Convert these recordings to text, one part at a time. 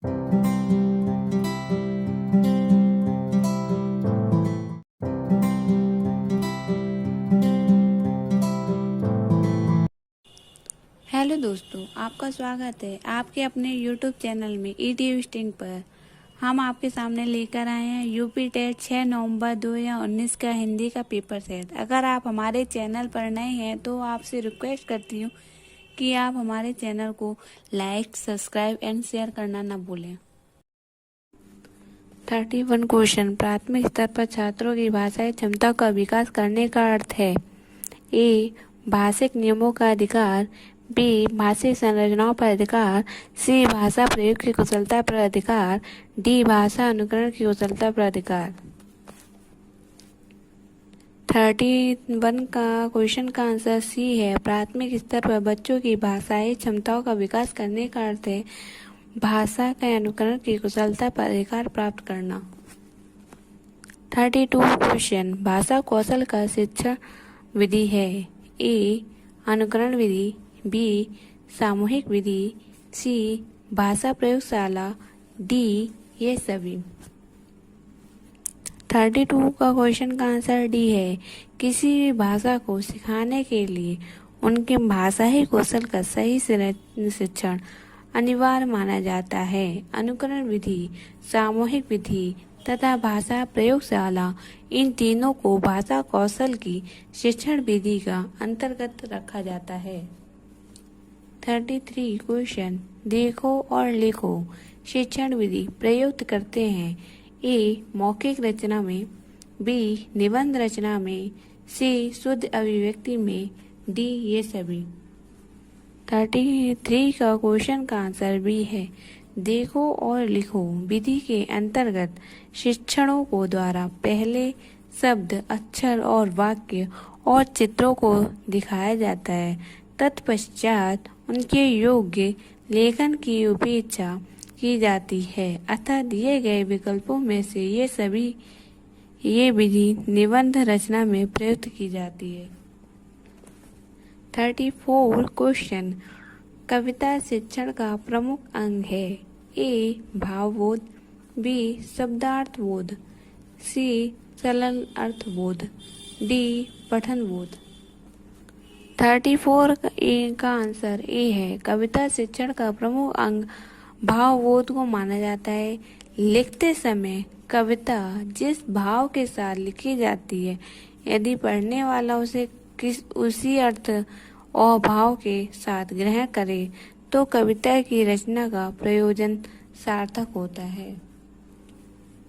Hello दोस्तों, आपका स्वागत है आपके अपने यूट्यूब चैनल में ईटीवी स्टिंग पर। हम आपके सामने लेकर आए हैं यूपी टेट 6 नवंबर 2019 का हिंदी का पेपर सेट। अगर आप हमारे चैनल पर नए हैं तो आपसे रिक्वेस्ट करती हूँ कि आप हमारे चैनल को लाइक, सब्सक्राइब एंड शेयर करना न भूलें। 31 क्वेश्चन। प्राथमिक स्तर पर छात्रों की भाषाई क्षमता का विकास करने का अर्थ है। ए. भाषिक नियमों का अधिकार। बी. भाषिक संरचनाओं पर अधिकार। सी. भाषा प्रयोग की कुशलता पर अधिकार। डी. भाषा अनुकरण की कुशलता पर अधिकार। 31 का क्वेश्चन का आंसर सी है। प्राथमिक स्तर पर बच्चों की भाषाई क्षमताओं का विकास करने का अर्थ है भाषा के अनुकरण की कुशलता पर अधिकार प्राप्त करना। 32 क्वेश्चन। भाषा कौशल का शिक्षण विधि है। ए. अनुकरण विधि। बी. सामूहिक विधि। सी. भाषा प्रयोगशाला। डी. ये सभी। 32 का क्वेश्चन का आंसर डी है। किसी भी भाषा को सिखाने के लिए उनके भाषाई कौशल का सही शिक्षण अनिवार्य माना जाता है। अनुकरण विधि, सामूहिक विधि तथा भाषा प्रयोगशाला, इन तीनों को भाषा कौशल की शिक्षण विधि का अंतर्गत रखा जाता है। 33 क्वेश्चन। देखो और लिखो शिक्षण विधि प्रयुक्त करते हैं। ए. मौखिक रचना में। बी. निबंध रचना में। सी. शुद्ध अभिव्यक्ति में। डी. ये सभी। 33 का क्वेश्चन का आंसर बी है। देखो और लिखो विधि के अंतर्गत शिक्षणों को द्वारा पहले शब्द, अक्षर और वाक्य और चित्रों को दिखाया जाता है। तत्पश्चात उनके योग्य लेखन की अपेक्षा की जाती है। अतः दिए गए विकल्पों में से ये विधि निबंध रचना में प्रयुक्त की जाती है। 34 क्वेश्चन। कविता शिक्षण का प्रमुख अंग है। ए. भावबोध। बी. शब्दार्थबोध। सी. सरल अर्थबोध। डी. पठन बोध। 34 का आंसर ए है। कविता शिक्षण का प्रमुख अंग भावबोध को माना जाता है। लिखते समय कविता जिस भाव के साथ लिखी जाती है, यदि पढ़ने वाला उसे उसी अर्थ और भाव के साथ ग्रहण करे तो कविता की रचना का प्रयोजन सार्थक होता है।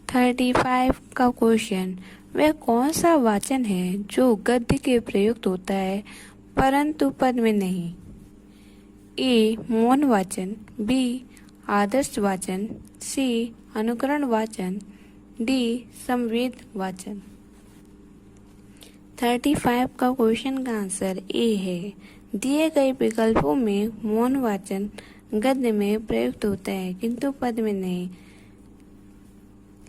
35 का क्वेश्चन। वह कौन सा वाचन है जो गद्य के प्रयुक्त होता है परंतु पद में नहीं। ए. मौन वाचन। बी. आदर्श वाचन। सी. अनुकरण वाचन। डी. संवेद वाचन। 35 का क्वेश्चन का आंसर ए है। दिए गए विकल्पों में मौन वाचन गद्य में प्रयुक्त होता है किंतु पद में नहीं।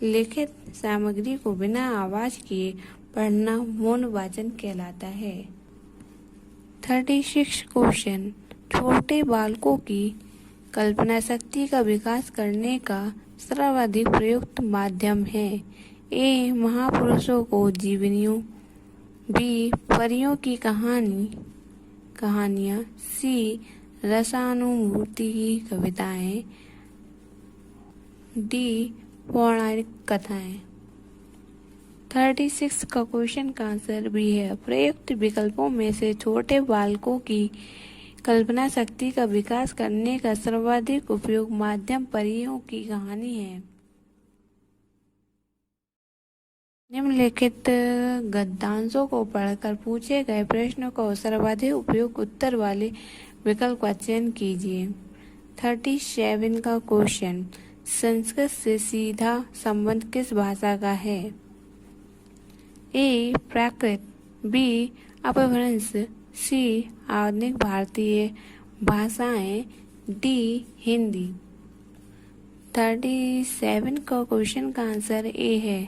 लिखित सामग्री को बिना आवाज किए पढ़ना मौन वाचन कहलाता है। 36 क्वेश्चन। छोटे बालकों की कल्पना शक्ति का विकास करने का सर्वाधिक प्रयुक्त माध्यम है। ए. महापुरुषों को जीवनियों। बी. परियों की कहानियाँ। सी. रसानुभूति की कविताएं। डी. पौराणिक कथाएं। 36 का क्वेश्चन का आंसर भी है। प्रयुक्त विकल्पों में से छोटे बालकों की कल्पना शक्ति का विकास करने का सर्वाधिक उपयोग माध्यम परियों की कहानी है। निम्नलिखित गद्यांशों को पढ़कर पूछे गए प्रश्नों का सर्वाधिक उपयोग उत्तर वाले विकल्प का चयन कीजिए। 37 का क्वेश्चन। संस्कृत से सीधा संबंध किस भाषा का है। ए. प्राकृत। बी. अपभ्रंश। सी. आधुनिक भारतीय भाषाएं। डी. हिंदी। 37 का क्वेश्चन का आंसर ए है।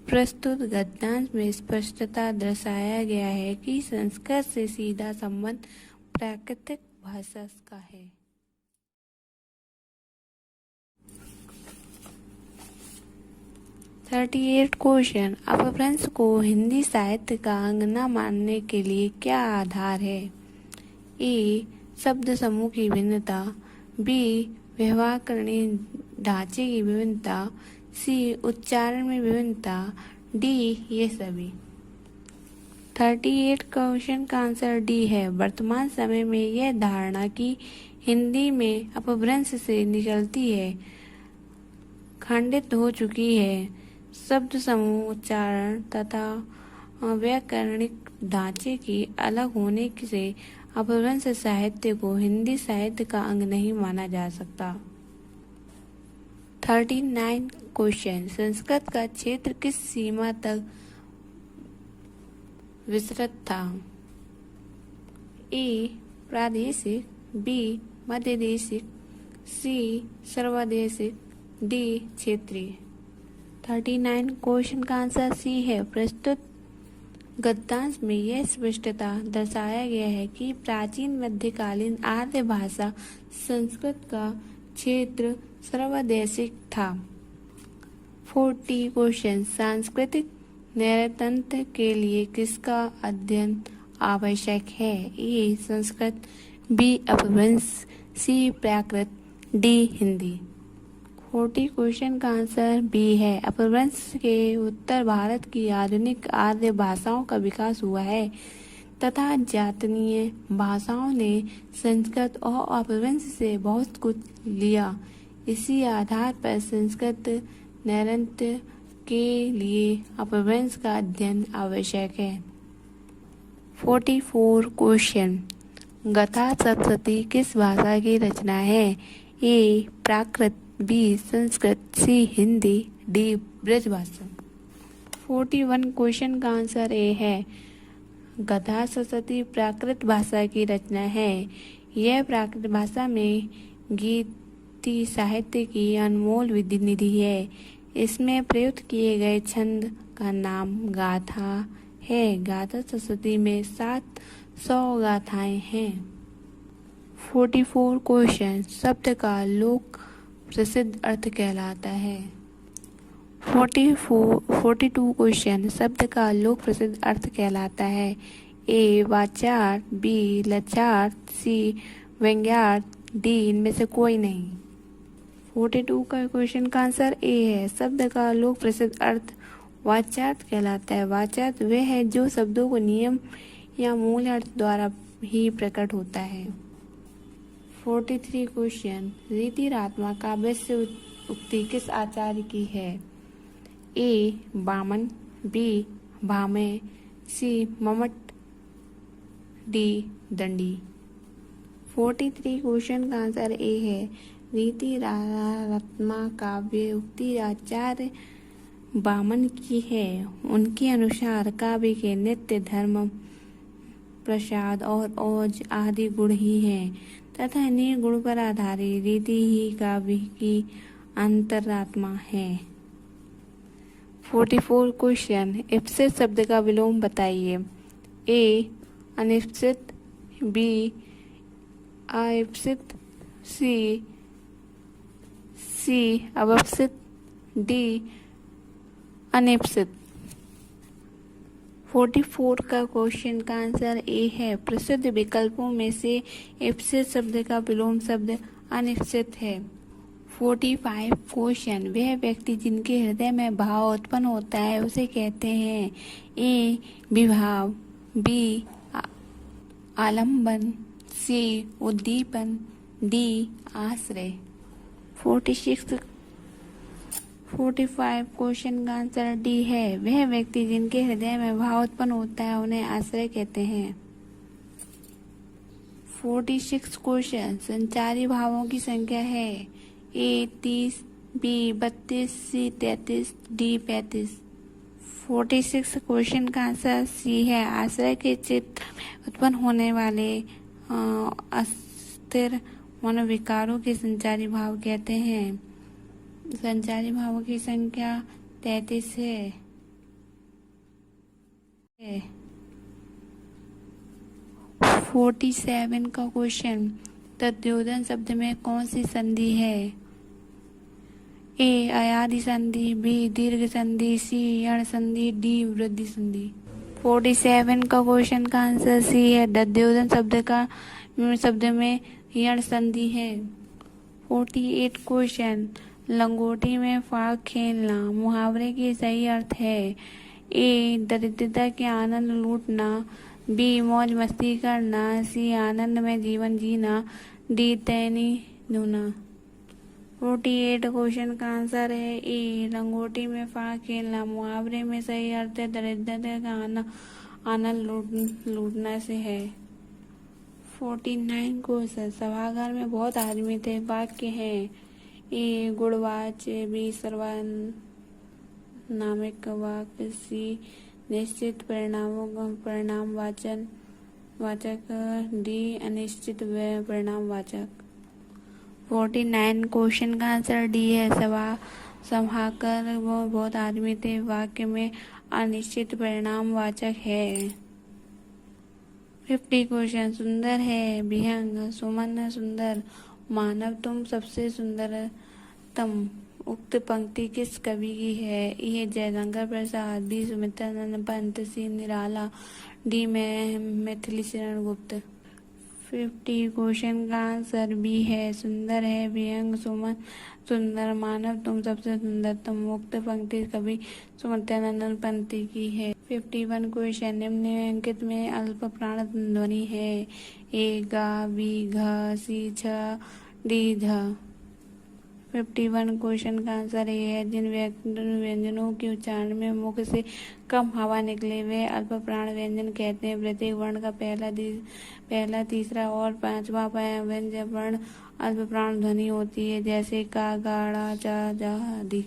प्रस्तुत गद्यांश में स्पष्टता दर्शाया गया है कि संस्कृत से सीधा संबंध प्राकृतिक भाषा का है। 38 क्वेश्चन। अपभ्रंश को हिंदी साहित्य का अंग न मानने के लिए क्या आधार है? ए. शब्द समूह की भिन्नता, बी. व्याकरणीय ढांचे की विभिन्नता, सी. उच्चारण में विभिन्नता, डी. ये सभी। 38 क्वेश्चन का आंसर डी है। वर्तमान समय में यह धारणा कि हिंदी में अपभ्रंश से निकलती है खंडित हो चुकी है। शब्द समूह, उच्चारण तथा व्याकरणिक ढांचे की अलग होने से अपभ्रंश साहित्य को हिंदी साहित्य का अंग नहीं माना जा सकता। 39 क्वेश्चन। संस्कृत का क्षेत्र किस सीमा तक विस्तृत था? ए. प्रादेशिक, बी. मध्यदेशिक, सी. सर्वदेशिक, डी. क्षेत्रीय। 39 क्वेश्चन का आंसर सी है। प्रस्तुत गद्यांश में यह स्पष्टता दर्शाया गया है कि प्राचीन मध्यकालीन आर्य भाषा संस्कृत का क्षेत्र सर्वदेशिक था। 40 क्वेश्चन। सांस्कृतिक नैरतंत्र के लिए किसका अध्ययन आवश्यक है? ए. संस्कृत, बी. अपभ्रंश, सी. प्राकृत, डी. हिंदी। 40 क्वेश्चन का आंसर बी है। अपभ्रंश के उत्तर भारत की आधुनिक आर्य भाषाओं का विकास हुआ है तथा जातनीय भाषाओं ने संस्कृत और अपभ्रंश से बहुत कुछ लिया। इसी आधार पर संस्कृत नैरंत्य के लिए अपभ्रंश का अध्ययन आवश्यक है। 44 क्वेश्चन। गाथा सप्तशती किस भाषा की रचना है? ए. प्राकृत, बी. संस्कृत, सी. हिंदी, डी. ब्रजभाषा। 41 क्वेश्चन का आंसर ए है। गाथा सप्तशती प्राकृत भाषा की रचना है। यह प्राकृत भाषा में गीति साहित्य की अनमोल निधि है। इसमें प्रयुक्त किए गए छंद का नाम गाथा है। गाथा सप्तशती में 700 गाथाएं हैं। 44 क्वेश्चन। शब्द का लोक प्रसिद्ध अर्थ कहलाता है। 42 क्वेश्चन। शब्द का लोक प्रसिद्ध अर्थ कहलाता है। ए. वाच्यार्थ, बी. लक्ष्यार्थ, सी. व्यंग्यार्थ, डी. इनमें से कोई नहीं। 42 का क्वेश्चन का आंसर ए है। शब्द का लोक प्रसिद्ध अर्थ वाच्यार्थ कहलाता है। वाच्यार्थ वह है जो शब्दों को नियम या मूल अर्थ द्वारा ही प्रकट होता है। 43 क्वेश्चन। रीतिरात्मा काव्य से उक्ति किस आचार्य की है? ए. वामन, बी. भामह, सी. मम्मट, डी. दंडी। 43 क्वेश्चन का आंसर ए है। रीतिरात्मा काव्य उक्ति आचार्य वामन की है। उनके अनुसार काव्य के नित्य, धर्म, प्रसाद और ओज आदि गुण ही हैं तथा इन्हीं गुण पर आधारित रीति ही काव्य की अंतरात्मा है। 44 क्वेश्चन। इप्सित शब्द का विलोम बताइए। ए. अनिप्सित, बी. अइप्सित, सी. अवप्सित, डी. अनिप्सित। 44 का क्वेश्चन का आंसर ए है। प्रसिद्ध विकल्पों में से इप्सित शब्द का विलोम शब्द अनिप्सित है। 45 क्वेश्चन। वह व्यक्ति जिनके हृदय में भाव उत्पन्न होता है उसे कहते हैं। ए. विभाव, बी. आलम्बन, सी. उद्दीपन, डी. आश्रय। 45 क्वेश्चन का आंसर डी है। वह व्यक्ति जिनके हृदय में भाव उत्पन्न होता है उन्हें आश्रय कहते हैं। 46 क्वेश्चन। संचारी भावों की संख्या है। ए. 30, बी. 32, सी. 33, डी. 35। 46 क्वेश्चन का आंसर सी है। आश्रय के चित्त में उत्पन्न होने वाले अस्थिर मनोविकारों के संचारी भाव कहते हैं। संचारी भावों की संख्या 33 है। 47 का क्वेश्चन। तद्योतन शब्द में कौन सी संधि है? ए अयादि संधि, बी दीर्घ संधि, सी यण संधि, डी वृद्धि संधि। 47 का क्वेश्चन का आंसर सी है। दध्योदन शब्द में यण संधि है। 48 क्वेश्चन, लंगोटी में फाग खेलना मुहावरे के सही अर्थ है। ए दरिद्रता के आनंद लूटना, बी मौज मस्ती करना, सी आनंद में जीवन जीना, डी तैनी धोना। 48 क्वेश्चन का आंसर है ए लंगोटी में फाग खेलना मुहावरे में सही अर्थ है दरिद्रता का आनंद लूटना से है। 49 क्वेश्चन, सभागार में बहुत आदमी थे वाक्य है। ए गुणवाच्य, बी सर्वनामिक वाक्य, सी निश्चित परिणाम वाचक, डी अनिश्चित परिणाम वाचक। 49 क्वेश्चन का आंसर डी है। सभाकर वो बहुत आदमी थे वाक्य में अनिश्चित परिणाम वाचक है। 50 क्वेश्चन, सुंदर है विहंग, सुमन सुंदर, मानव तुम सबसे सुंदरतम। उक्त पंक्ति किस कवि की है? ए जयशंकर प्रसाद, बी सुमित्रानंद पंत, सी निराला, डी मैथिली शरण गुप्त। 50 क्वेश्चन का आंसर बी है। सुंदर है विहंग, सुमन सुंदर, मानव तुम सबसे सुंदरतम। उक्त पंक्ति कवि सुमित्रानंद पंत की है। 51 क्वेश्चन, निम्नलिखित में अल्प प्राण ध्वनि है। ए गा, बी घ, सी छ, डी झ। 51 क्वेश्चन का आंसर ए है। जिन व्यंजनों के उच्चारण में मुख से कम हवा निकले वे अल्प प्राण व्यंजन कहते हैं। प्रत्येक वर्ण का पहला, तीसरा और पांचवा व्यंजन वर्ण अल्प प्राण ध्वनि होती है, जैसे का, गाड़ा, चा, जा आदि।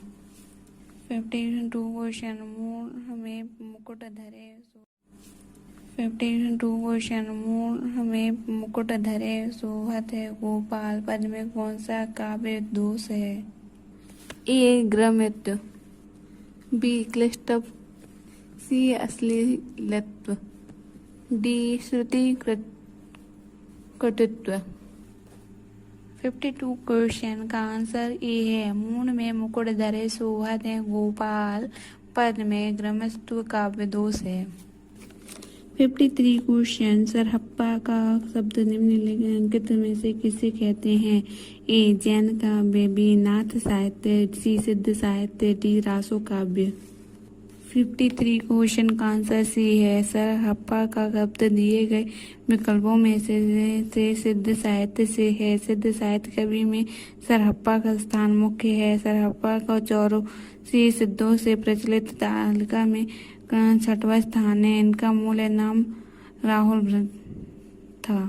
52 क्वेश्चन, मूढ़ में मुकुट धरे 52 क्वेश्चन, मूढ़ में मुकुट धरे सोहत है गोपाल पद में कौन सा काव्य दोष है? ए ग्रमित्व, बी क्लिष्टव, सी अश्लीलत्व, डी श्रुति कटुत्व। 52 क्वेश्चन का आंसर ए है। मूढ़ में मुकुट धरे सोहत है गोपाल पद में ग्रमित्व काव्य दोष है। 53 क्वेश्चन, सरहप्पा का शब्द निम्नलिखित में से किसे कहते हैं? ए जैन काव्य, बी नाथ साहित्य, सी सिद्ध साहित्य, डी रासो काव्य। 53 क्वेश्चन का आंसर सी है। सरहप्पा का शब्द दिए गए विकल्पों में से सिद्ध साहित्य से है। सिद्ध साहित्य कवि में सरहप्पा का स्थान मुख्य है। सरहप्पा का 84 सिद्धों से प्रचलित तालिका में 6वां स्थान है। इनका मूल नाम राहुल था।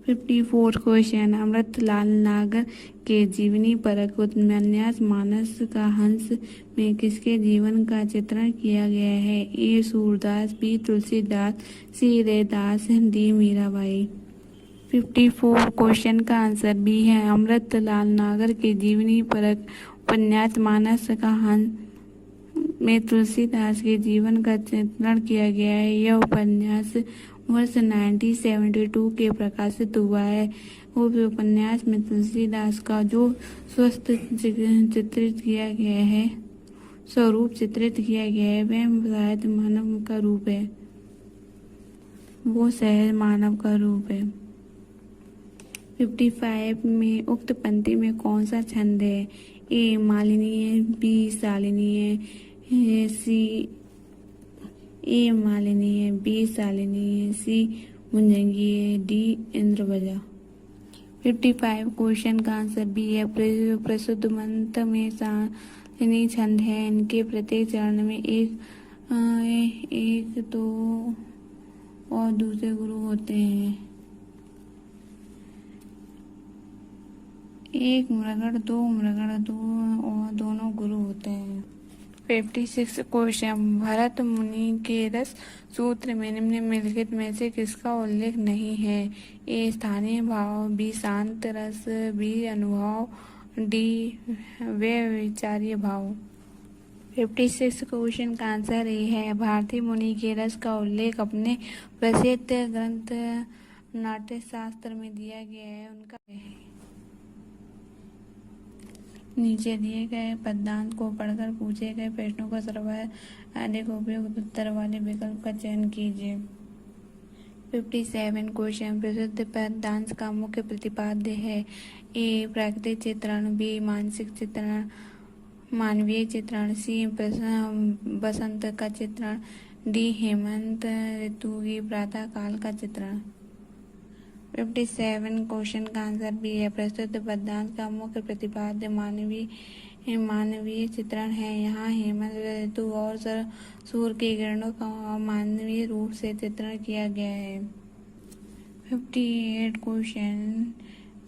54 क्वेश्चन, अमृतलाल नागर के जीवनी परक उपन्यास मानस का हंस में किसके जीवन का चित्रण किया गया है? ए सूरदास, बी तुलसीदास, सी रैदास, डी मीराबाई। 54 क्वेश्चन का आंसर बी है। अमृतलाल नागर के जीवनी परक उपन्यास मानस का हंस में तुलसीदास के जीवन का चित्रण किया गया है। यह उपन्यास वर्ष 1972 के प्रकाशित हुआ है। उस उपन्यास में तुलसीदास का जो चित्रित किया गया है स्वरूप चित्रित किया गया है वह शायद मानव का रूप है। वो सहज मानव का रूप है। 55 में उक्त पंक्ति में कौन सा छंद है? ए मालिनीय, बी शालिनीय, सी ए मालिनीय, बी शालिनीय, सी मुंजंगीय, डी इंद्रवजा। 55 क्वेश्चन का आंसर बी है। प्रसिद्ध मंत्र में शालिनी छंद है। इनके प्रत्येक चरण में एक तो और दूसरे गुरु होते हैं। एक मृगण, दो और दोनों गुरु होते हैं। 56 क्वेश्चन, भरत मुनि के रस सूत्र में निम्नलिखित में से किसका उल्लेख नहीं है? ए स्थानीय भाव, बी शांत रस, बी अनुभव, डी व्यविचार्य भाव। 56 क्वेश्चन का आंसर ए है। भारती मुनि के रस का उल्लेख अपने प्रसिद्ध ग्रंथ नाट्यशास्त्र में दिया गया है। उनका नीचे दिए गए पदांश को पढ़कर पूछे गए प्रश्नों का सर्वाधिक उपयुक्त उत्तर वाले विकल्प का चयन कीजिए। 57 क्वेश्चन। प्रसिद्ध पदांश का मुख्य प्रतिपाद्य है। ए प्राकृतिक चित्रण, बी मानसिक चित्रण, मानवीय चित्रण, सी बसंत का चित्रण, डी हेमंत ऋतु की प्रातः काल का चित्रण। 57 क्वेश्चन का आंसर बी है। प्रस्तुत पदांश का मुख्य प्रतिपाद्य मानवीय चित्रण है। यहाँ हेमंत ऋतु और सूर्य की किरणों का मानवीय रूप से चित्रण किया गया है। 58 क्वेश्चन।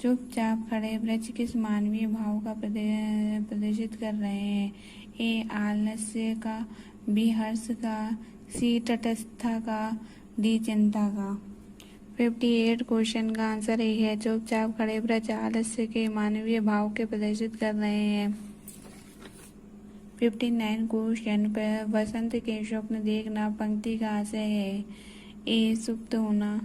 चुपचाप खड़े वृक्ष किस मानवीय भाव का प्रदर्शित कर रहे हैं? ए आलस्य का, बी हर्ष का, सी तटस्थता का, डी चिंता का। 58 क्वेश्चन का आंसर ए है। चुपचाप खड़े वृक्ष आलस्य के मानवीय भाव के प्रदर्शित कर रहे हैं। 59 क्वेश्चन। बसंत के स्वप्न देखना पंक्ति का आशय है। ए सुप्त होना,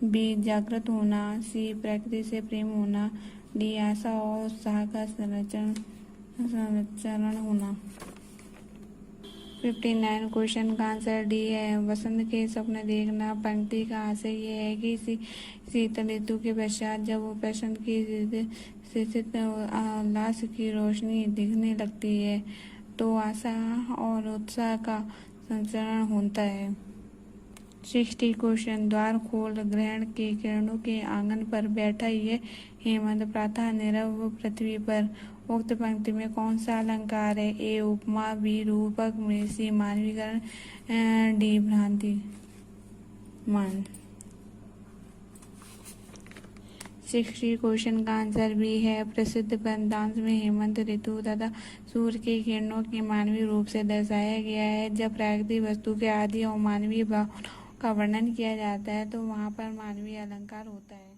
बी जागृत होना, सी प्रकृति से प्रेम होना, डी आशा और उत्साह का संचरण होना। 59 क्वेश्चन का आंसर डी है। बसंत के स्वप्न देखना पंक्ति का आशय यह है कि शीतल ऋतु के पश्चात जब वो बसंत की स्थित उल्लास की रोशनी दिखने लगती है तो आशा और उत्साह का संचरण होता है। 60 क्वेश्चन। द्वार खोल, ग्रहण की किरणों के आंगन पर बैठा यह हेमंत प्रातः नीरव पृथ्वी पर। उक्त पंक्ति में कौन सा अलंकार है? ए उपमा, बी रूपक, सी मानवीकरण, डी भ्रांति मान। 60 क्वेश्चन का आंसर बी है। प्रसिद्ध पदांश में हेमंत ऋतु तथा सूर्य की किरणों के मानवीय रूप से दर्शाया गया है। जब प्राकृतिक वस्तु के आदि और मानवीय भावनाओं का वर्णन किया जाता है तो वहाँ पर मानवीय अलंकार होता है।